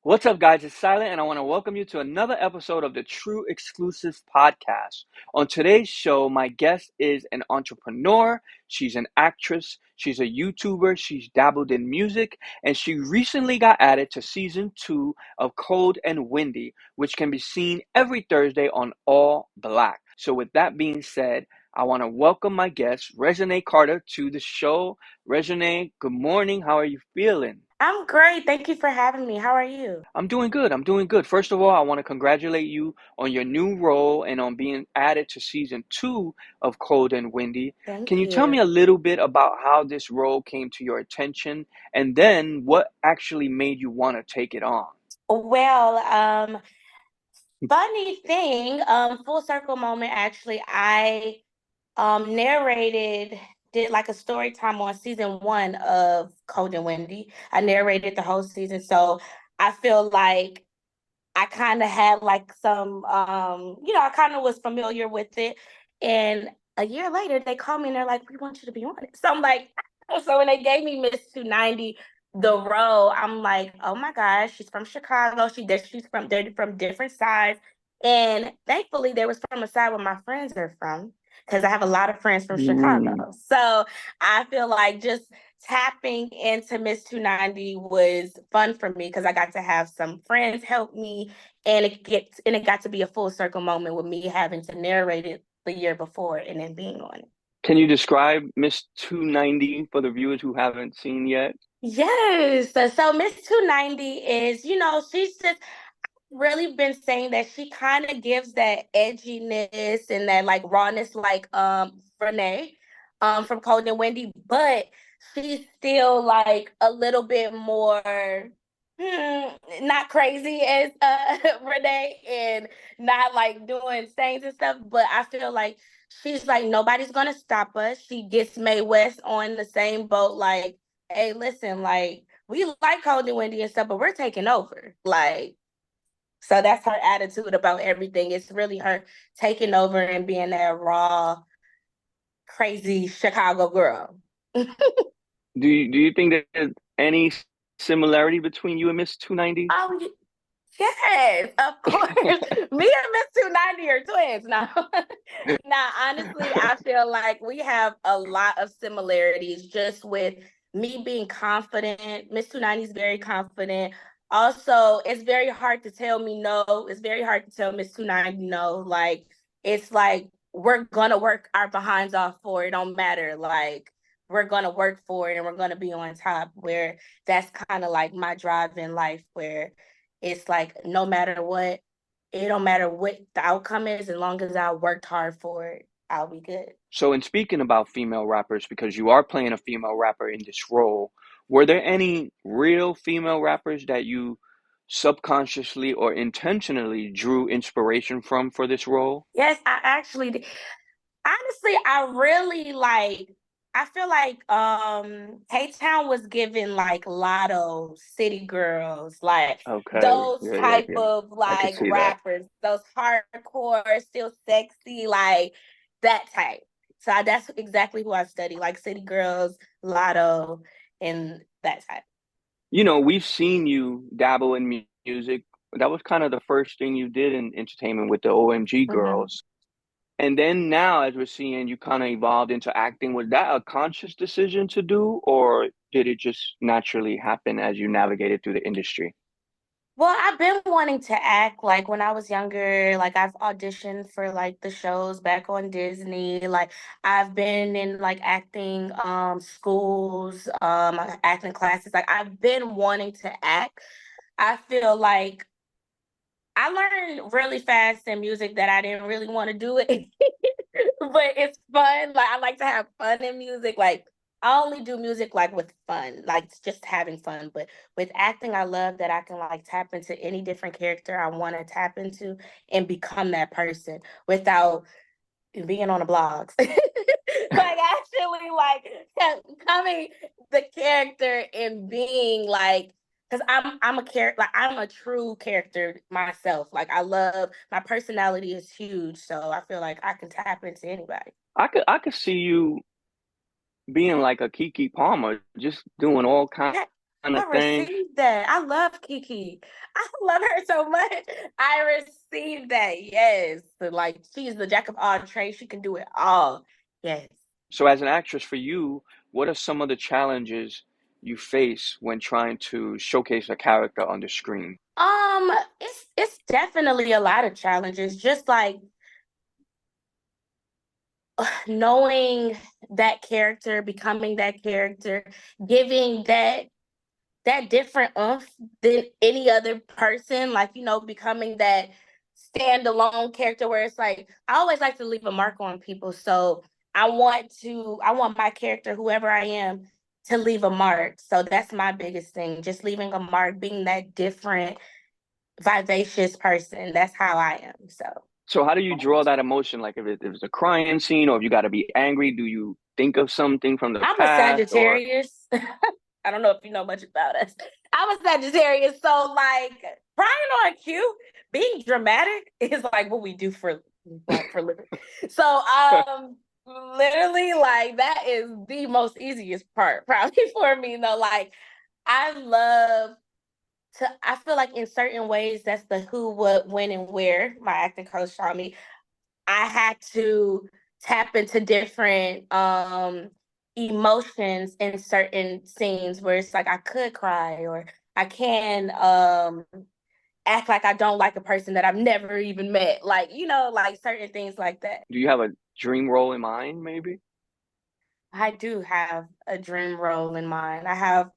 What's up, guys? It's Silent, and I want to welcome you to another episode of the True Exclusives podcast. On today's show, my guest is an entrepreneur, she's an actress, she's a YouTuber, she's dabbled in music, and she recently got added to season 2 of Kold and Windy, which can be seen every Thursday on ALLBLK. So, with that being said, I want to welcome my guest, Reginae Carter, to the show. Reginae, good morning. How are you feeling? I'm great. Thank you for having me. How are you? I'm doing good. I'm doing good. First of all, I want to congratulate you on your new role and on being added to season 2 of Cold and Windy. Can Thank you tell me you. a little bit about how this role came to your attention and then what actually made you want to take it on? Well, funny thing, full circle moment actually. I narrated did like a story time on season 1 of Cold and Windy. I narrated the whole season, so I feel like I kind of had like some, I kind of was familiar with it. And a year later, they called me and they're like, "We want you to be on it." So I'm like, so when they gave me Miss 290, the role, I'm like, oh my gosh, she's from Chicago. They're from different sides. And thankfully, they was from a side where my friends are from because I have a lot of friends from Chicago. Mm. So I feel like just tapping into Miss 290 was fun for me because I got to have some friends help me, and it got to be a full circle moment with me having to narrate it the year before and then being on it. Can you describe Miss 290 for the viewers who haven't seen yet? Yes. So Miss 290 is, she's just really been saying that she kind of gives that edginess and that like rawness like Renee from Cold and Wendy, but she's still like a little bit more not crazy as Renee and not like doing stains and stuff. But I feel like she's like nobody's gonna stop us. She gets Mae West on the same boat, like, hey, listen, like we like Cold and Wendy and stuff, but we're taking over. Like, so that's her attitude about everything. It's really her taking over and being that raw, crazy Chicago girl. Do you think there's any similarity between you and Miss 290? Oh, yes, of course. Me and Miss 290 are twins. Now, now, honestly, I feel like we have a lot of similarities just with me being confident. Miss 290 is very confident. Also, it's very hard to tell me no. It's very hard to tell Miss 290 no. Like, it's like we're gonna work our behinds off for it. It don't matter. Like, we're gonna work for it and we're gonna be on top. Where that's kind of like my drive in life, where it's like no matter what, it don't matter what the outcome is, as long as I worked hard for it, I'll be good. So, in speaking about female rappers, because you are playing a female rapper in this role, were there any real female rappers that you subconsciously or intentionally drew inspiration from for this role? Yes, I actually honestly, I really like I feel like K-Town was given like Lotto, City Girls, like Okay, those type yeah. of I can like see that. rappers, those hardcore, still sexy, like that type. So that's exactly who I study, like City Girls, Lotto, and that type. We've seen you dabble in music. That was kind of the first thing you did in entertainment with the OMG Mhm. girls. And then now, as we're seeing, you kind of evolved into acting. Was that a conscious decision to do, or did it just naturally happen as you navigated through the industry? Well, I've been wanting to act like when I was younger, like I've auditioned for like the shows back on Disney. Like I've been in like acting schools, acting classes. Like I've been wanting to act. I feel like I learned really fast in music that I didn't really want to do it. But it's fun. Like I like to have fun in music. Like I only do music like with fun, like it's just having fun. But with acting, I love that I can like tap into any different character I want to tap into and become that person without being on the blogs. Like actually like becoming the character and being like because I'm a character, like I'm a true character myself. Like I love my personality is huge, so I feel like I can tap into anybody. I could see you being like a Kiki Palmer, just doing all kind Yeah, of I things. received that. I love Kiki. I love her so much. I received that. Yes. Like she's the jack of all trades. She can do it all. Yes. So, as an actress, for you, what are some of the challenges you face when trying to showcase a character on the screen? It's definitely a lot of challenges. Just like knowing that character, becoming that character, giving that different oomph than any other person, like, becoming that standalone character where it's like I always like to leave a mark on people. So I want my character, whoever I am, to leave a mark. So that's my biggest thing. Just leaving a mark, being that different, vivacious person. That's how I am. So So, how do you draw that emotion? Like, if it's a crying scene, or if you got to be angry, do you think of something from the I'm a past, or Sagittarius. I don't know if you know much about us. I'm a Sagittarius, so like crying on cue, being dramatic is like what we do for living. So literally like that is the most easiest part probably for me though. Like I love I feel like in certain ways that's the who, what, when, and where my acting coach taught me. I had to tap into different emotions in certain scenes where it's like I could cry or I can act like I don't like a person that I've never even met. Like, like certain things like that. do you have a dream role in mind, maybe? I do have a dream role in mind. I have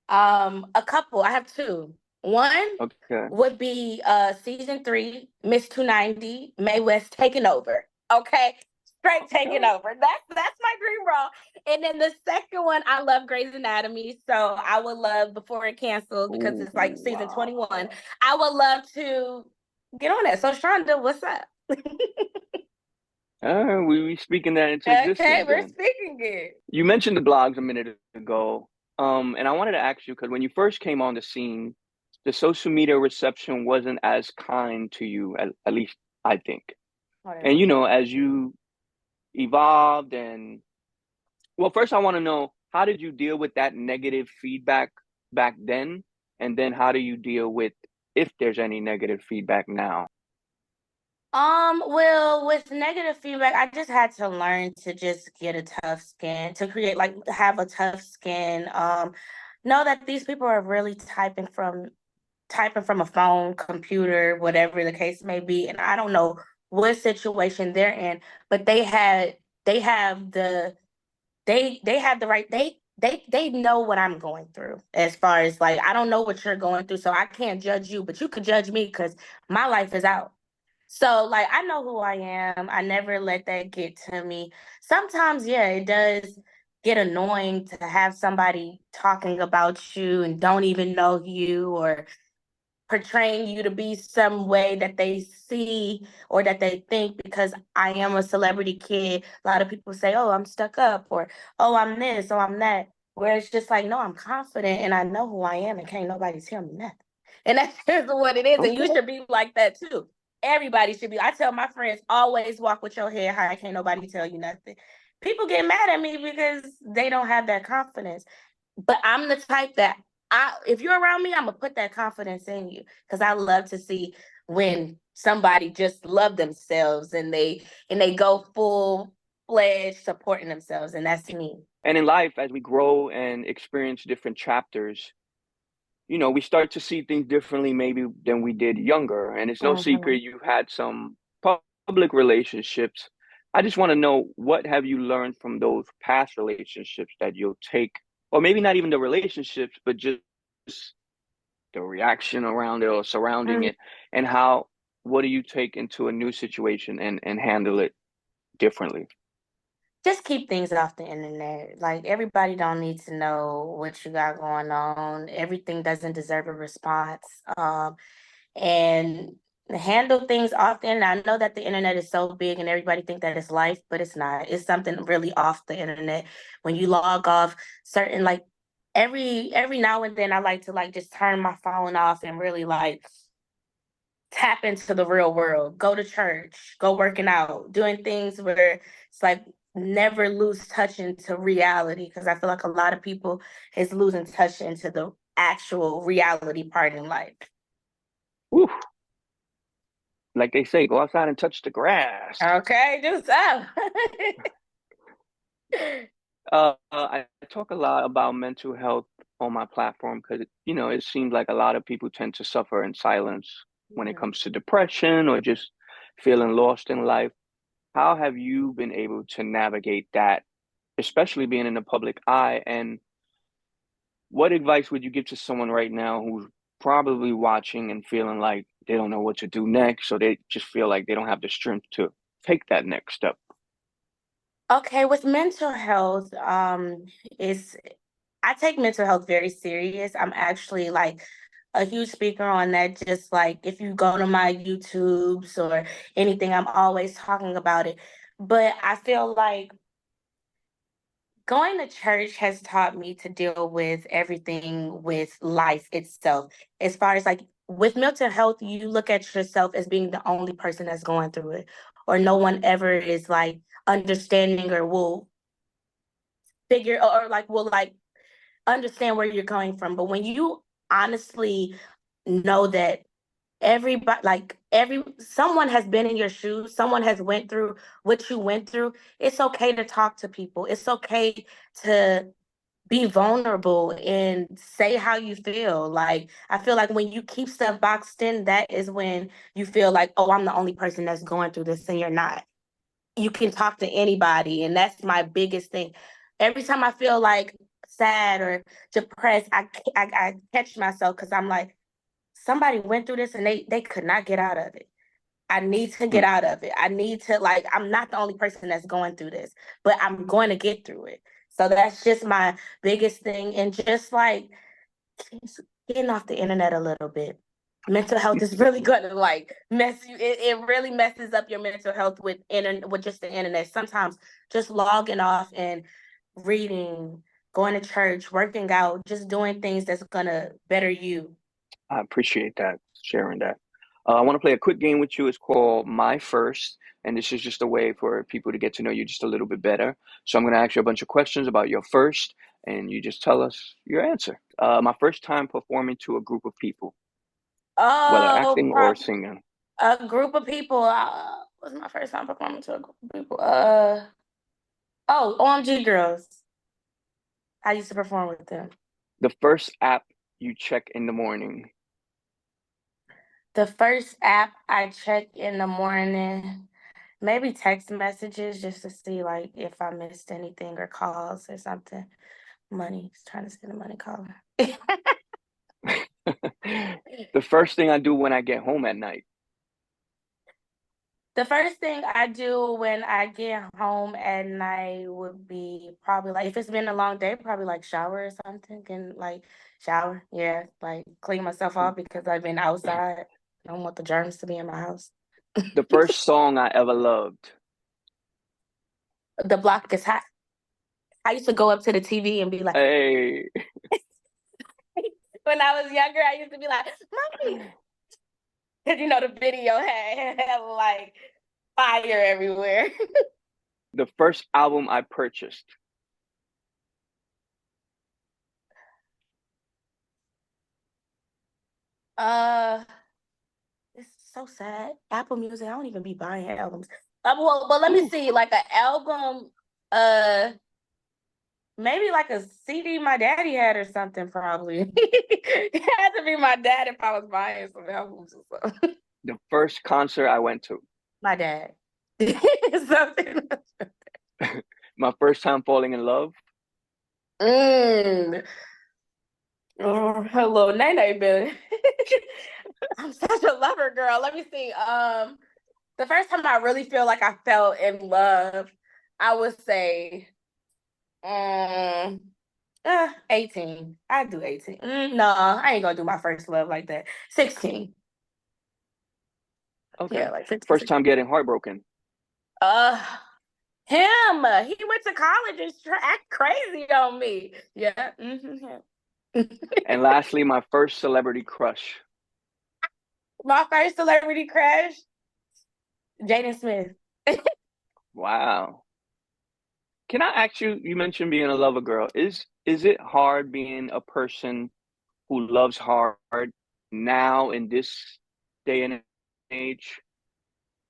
a couple. I have two. One Okay. would be season 3, Miss 290, Mae West taking over. Okay. Straight taking Okay. over. That's my dream role. And then the second one, I love Grey's Anatomy. So I would love before it cancels because Oh, it's like season wow. 21. I would love to get on that. So Shonda, what's up? We speaking that into Okay, existence we're then. speaking it. You mentioned the blogs a minute ago, and I wanted to ask you because when you first came on the scene, the social media reception wasn't as kind to you, at least I think. And Whatever. you know, as you evolved, and well, first I want to know, how did you deal with that negative feedback back then, and then how do you deal with, if there's any negative feedback now? Well, with negative feedback, I just had to learn to just get a tough skin, to create like have a tough skin. Know that these people are really typing from a phone, computer, whatever the case may be, and I don't know what situation they're in, but they have they have the right they know what I'm going through as far as like I don't know what you're going through, so I can't judge you, but you could judge me because my life is out. So, like, I know who I am. I never let that get to me. Sometimes, yeah, it does get annoying to have somebody talking about you and don't even know you or portraying you to be some way that they see or that they think because I am a celebrity kid. A lot of people say, oh, I'm stuck up or, oh, I'm this, oh, I'm that. Where it's just like, no, I'm confident and I know who I am and can't nobody tell me nothing. And that's just what it is. And you Okay. should be like that too. Everybody should be. I tell my friends, always walk with your head high. Can't nobody tell you nothing. People get mad at me because they don't have that confidence. But I'm the type that if you're around me, I'm gonna put that confidence in you because I love to see when somebody just love themselves and they go full fledged supporting themselves, and that's me. And in life, as we grow and experience different chapters, you know, we start to see things differently maybe than we did younger. And it's no Mhm. secret you've had some public relationships. I just want to know, what have you learned from those past relationships that you'll take, or maybe not even the relationships, but just the reaction around it or surrounding Mm, it, and how, what do you take into a new situation and handle it differently? just keep things off the internet. Like everybody don't need to know what you got going on. Everything doesn't deserve a response. And handle things often. I know that the internet is so big and everybody think that it's life, but it's not. It's something really off the internet. When you log off certain like every now and then I like to like just turn my phone off and really like tap into the real world, go to church, go working out, doing things where it's like never lose touch into reality because I feel like a lot of people is losing touch into the actual reality part in life. Whew, like they say, go outside and touch the grass. Okay, do so. I talk a lot about mental health on my platform because, it seems like a lot of people tend to suffer in silence when it Mhm. comes to depression or just feeling lost in life. How have you been able to navigate that, especially being in the public eye? And what advice would you give to someone right now who's probably watching and feeling like they don't know what to do next, or they just feel like they don't have the strength to take that next step? Okay, with mental health, it's I take mental health very serious. I'm actually like a huge speaker on that. Just like if you go to my YouTubes or anything, I'm always talking about it. But I feel like going to church has taught me to deal with everything with life itself. As far as like with mental health, you look at yourself as being the only person that's going through it, or no one ever is like understanding or will figure or like will like understand where you're coming from. But when you honestly know that everybody every someone has been in your shoes, someone has went through what you went through, it's okay to talk to people. It's okay to be vulnerable and say how you feel. Like I feel like when you keep stuff boxed in, that is when you feel like, oh, I'm the only person that's going through this, and you're not. You can talk to anybody, and that's my biggest thing. Every time I feel like sad or depressed, I catch myself because I'm like, somebody went through this and they could not get out of it. I need to get Hmm. out of it. I need to like I'm not the only person that's going through this, but I'm going to get through it. So that's just my biggest thing. And just like getting off the internet a little bit. Mental health is really gonna like mess you. It really messes up your mental health with just the internet. Sometimes just logging off and reading, going to church, working out, just doing things that's gonna better you. I appreciate that, sharing that. I want to play a quick game with you. It's called My First, and this is just a way for people to get to know you just a little bit better. So I'm going to ask you a bunch of questions about your first, and you just tell us your answer. My first time performing to a group of people, whether Oh, acting or singing. a group of people. Was my first time performing to a group of people. Oh, OMG Girls. I used to perform with them. The first app you check in the morning. The first app I check in the morning, maybe text messages just to see like if I missed anything or calls or something. Money, trying to send a money call. The first thing I do when I get home at night. The first thing I do when I get home at night would be probably like if it's been a long day, probably like shower or something and like shower. Yeah, like clean myself off because I've been outside. I don't want the germs to be in my house. The first song I ever loved. The block is hot. I used to go up to the TV and be like, Hey, when I was younger, I used to be like, Mommy, because the video had like fire everywhere. the first album I purchased. uh, it's so sad. Apple Music, I don't even be buying albums. Well, but let me Ooh, see, like an album, uh, maybe like a CD my daddy had or something. Probably it had to be my dad if I was buying some albums or something. the first concert I went to. My dad. Something. My first time falling in love. Mm. Oh, hello, Nene, Billy. I'm such a lover girl. Let me see. The first time I really feel like I fell in love, I would say, um, 18. I do 18. No, I ain't gonna do my first love like that. 16. Okay. Yeah, like 15, First 16. time getting heartbroken. Uh, him. He went to college and act crazy on me. Yeah. And lastly, my first celebrity crush. My first celebrity crush, Jaden Smith. Wow. Can I ask you, you mentioned being a lover girl. Is it hard being a person who loves hard now in this? day and age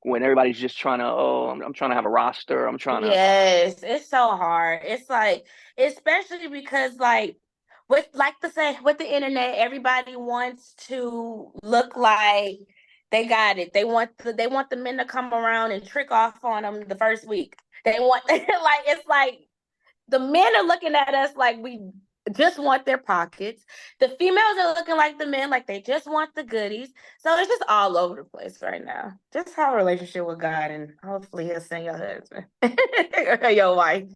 when everybody's just trying to, oh, I'm trying to have a roster. I'm trying to. Yes, it's so hard. It's like, especially because with the internet, everybody wants to look like they got it. They want the men to come around and trick off on them the first week. They want it's like the men are looking at us like we just want their pockets. The females are looking like the men, like they just want the goodies. So it's just all over the place right now. Just have a relationship with God, and hopefully He'll send your husband, or your wife.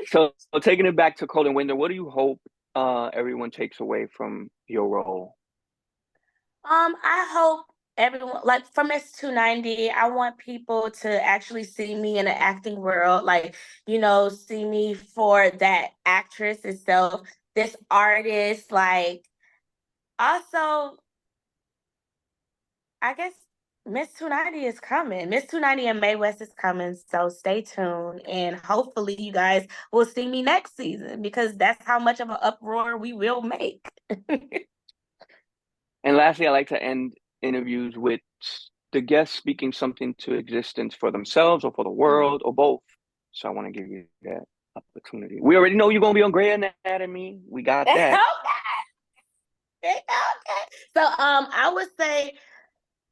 So taking it back to Cold and Winter, what do you hope everyone takes away from your role? I hope everyone, like from Miss 290, I want people to actually see me in the acting world, like, see me for that actress itself, this artist, like also, I guess Miss 290 is coming. Miss 290 and Mae West is coming, so stay tuned. And hopefully you guys will see me next season because that's how much of an uproar we will make. And lastly, I like to end interviews with the guests speaking something to existence for themselves or for the world or both. So I want to give you that opportunity. We already know you're going to be on Grey Anatomy. We got Okay. that. Okay. So I would say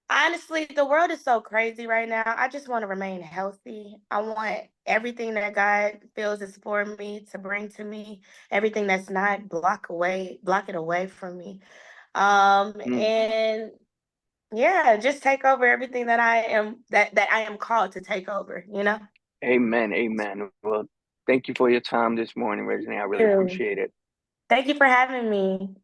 honestly, the world is so crazy right now. I just want to remain healthy. I want everything that God feels is for me to bring to me. Everything that's not, block it away from me. Mm. And yeah, just take over everything that I am called to take over. Amen. Amen. Well, thank you for your time this morning, Reginae. I really Ew. appreciate it. Thank you for having me.